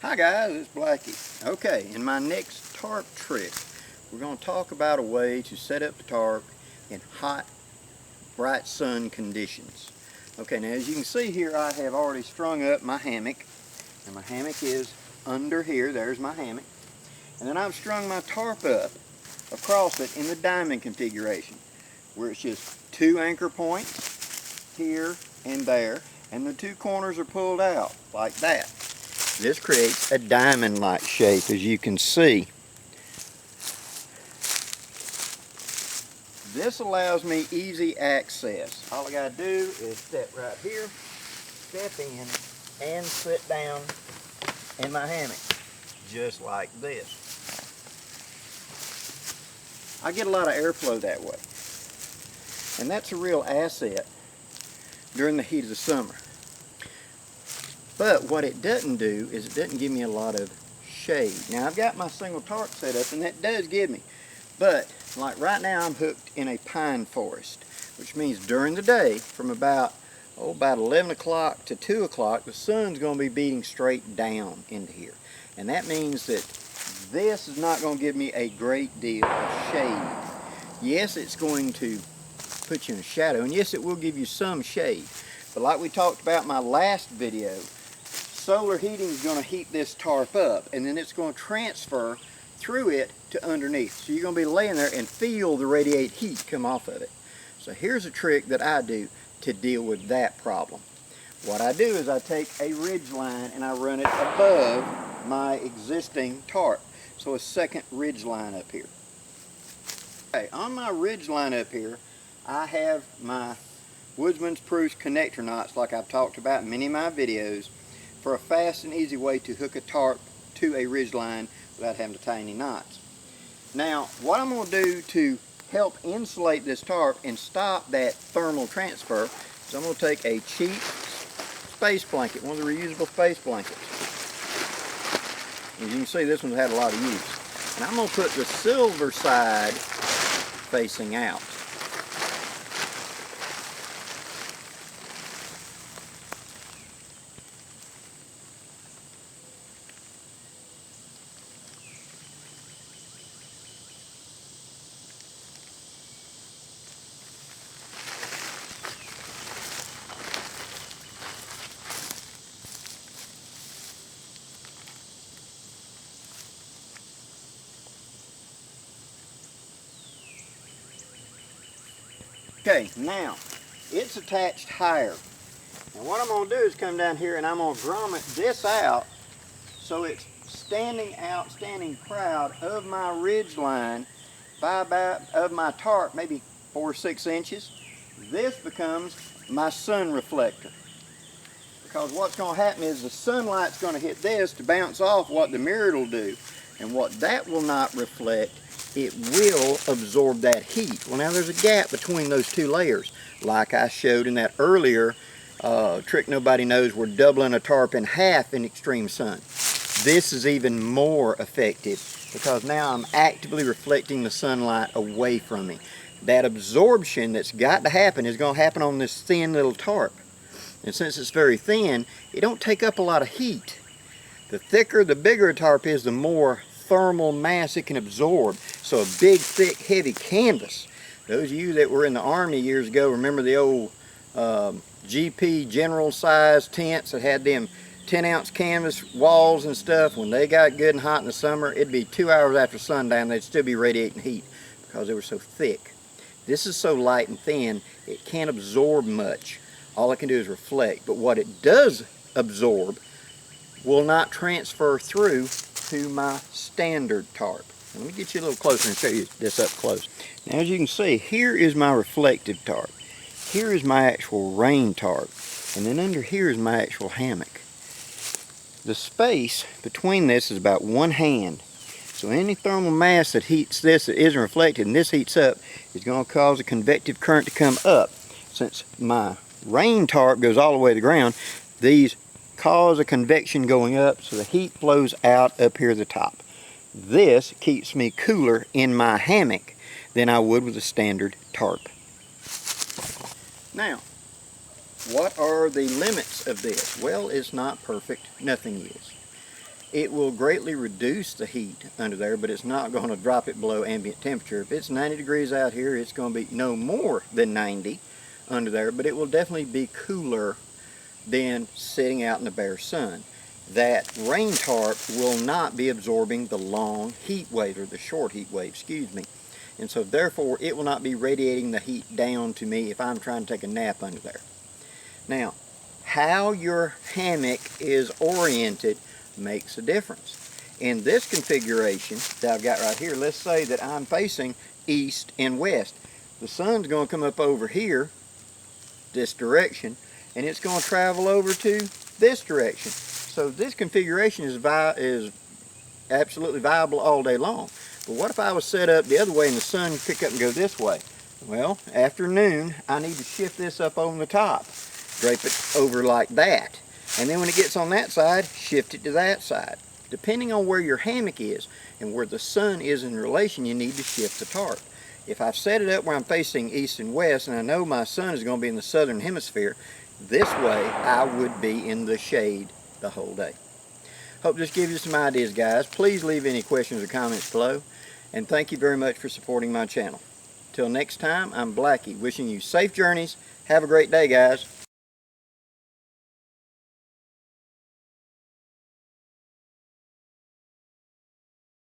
Hi guys, it's Blackie. Okay, in my next tarp trick, we're going to talk about a way to set up the tarp in hot, bright sun conditions. Okay, now as you can see here, I have already strung up my hammock, and my hammock is under here. There's my hammock. And then I've strung my tarp up across it in the diamond configuration, where it's just 2 anchor points here and there, and the 2 corners are pulled out like that. This creates a diamond-like shape, as you can see. This allows me easy access. All I gotta do is step right here, step in, and sit down in my hammock, just like this. I get a lot of airflow that way, and that's a real asset during the heat of the summer. But what it doesn't do is it doesn't give me a lot of shade. Now I've got my single tarp set up, and that does give me. But like right now I'm hooked in a pine forest, which means during the day from about 11 o'clock to 2 o'clock, the sun's going to be beating straight down into here. And that means that this is not going to give me a great deal of shade. Yes, it's going to put you in shadow, and yes, it will give you some shade. But like we talked about in my last video, solar heating is going to heat this tarp up, and then it's going to transfer through it to underneath. So you're going to be laying there and feel the radiate heat come off of it. So here's a trick that I do to deal with that problem. What I do is I take a ridge line and I run it above my existing tarp. So a second ridge line up here. Okay, on my ridge line up here, I have my Woodsman's Spruce connector knots, like I've talked about in many of my videos, for a fast and easy way to hook a tarp to a ridge line without having to tie any knots. Now, what I'm going to do to help insulate this tarp and stop that thermal transfer is I'm going to take a cheap space blanket, one of the reusable space blankets. As you can see, this one's had a lot of use. And I'm going to put the silver side facing out. Okay, now it's attached higher. And what I'm going to do is come down here and I'm going to grommet this out so it's standing proud of my ridge line by about of my tarp, maybe 4 or 6 inches. This becomes my sun reflector. Because what's going to happen is the sunlight's going to hit this to bounce off what the mirror will do. And what that will not reflect, it will absorb that heat. Well, now there's a gap between those 2 layers. Like I showed in that earlier trick nobody knows, we're doubling a tarp in half in extreme sun. This is even more effective because now I'm actively reflecting the sunlight away from me. That absorption that's got to happen is going to happen on this thin little tarp. And since it's very thin, it don't take up a lot of heat. The thicker, the bigger a tarp is, the more thermal mass it can absorb. So a big, thick, heavy canvas. Those of you that were in the Army years ago remember the old GP general size tents that had them 10-ounce canvas walls and stuff. When they got good and hot in the summer, it'd be 2 hours after sundown, they'd still be radiating heat because they were so thick. This is so light and thin, it can't absorb much. All it can do is reflect. But what it does absorb will not transfer through to my standard tarp. Let me get you a little closer and show you this up close. Now as you can see, here is my reflective tarp. Here is my actual rain tarp. And then under here is my actual hammock. The space between this is about 1 hand. So any thermal mass that heats this that isn't reflected and this heats up is going to cause a convective current to come up. Since my rain tarp goes all the way to the ground, these cause a convection going up, so the heat flows out up here at the top. This keeps me cooler in my hammock than I would with a standard tarp. Now, what are the limits of this? Well, it's not perfect. Nothing is. it will greatly reduce the heat under there, but it's not going to drop it below ambient temperature. If it's 90 degrees out here, it's going to be no more than 90 under there, but it will definitely be cooler than sitting out in the bare sun. That rain tarp will not be absorbing the long heat wave, or the short heat wave, excuse me. And so therefore it will not be radiating the heat down to me if I'm trying to take a nap under there. Now, how your hammock is oriented makes a difference. In this configuration that I've got right here, let's say that I'm facing east and west. The sun's going to come up over here, this direction, and it's going to travel over to this direction. So this configuration is absolutely viable all day long. But what if I was set up the other way and the sun pick up and go this way? Well, after noon, I need to shift this up on the top. Drape it over like that. And then when it gets on that side, shift it to that side. Depending on where your hammock is and where the sun is in relation, you need to shift the tarp. If I've set it up where I'm facing east and west, and I know my sun is going to be in the southern hemisphere, this way I would be in the shade the whole day. Hope this gives you some ideas, guys. Please leave any questions or comments below. And thank you very much for supporting my channel. Till next time, I'm Blackie, wishing you safe journeys. Have a great day, guys.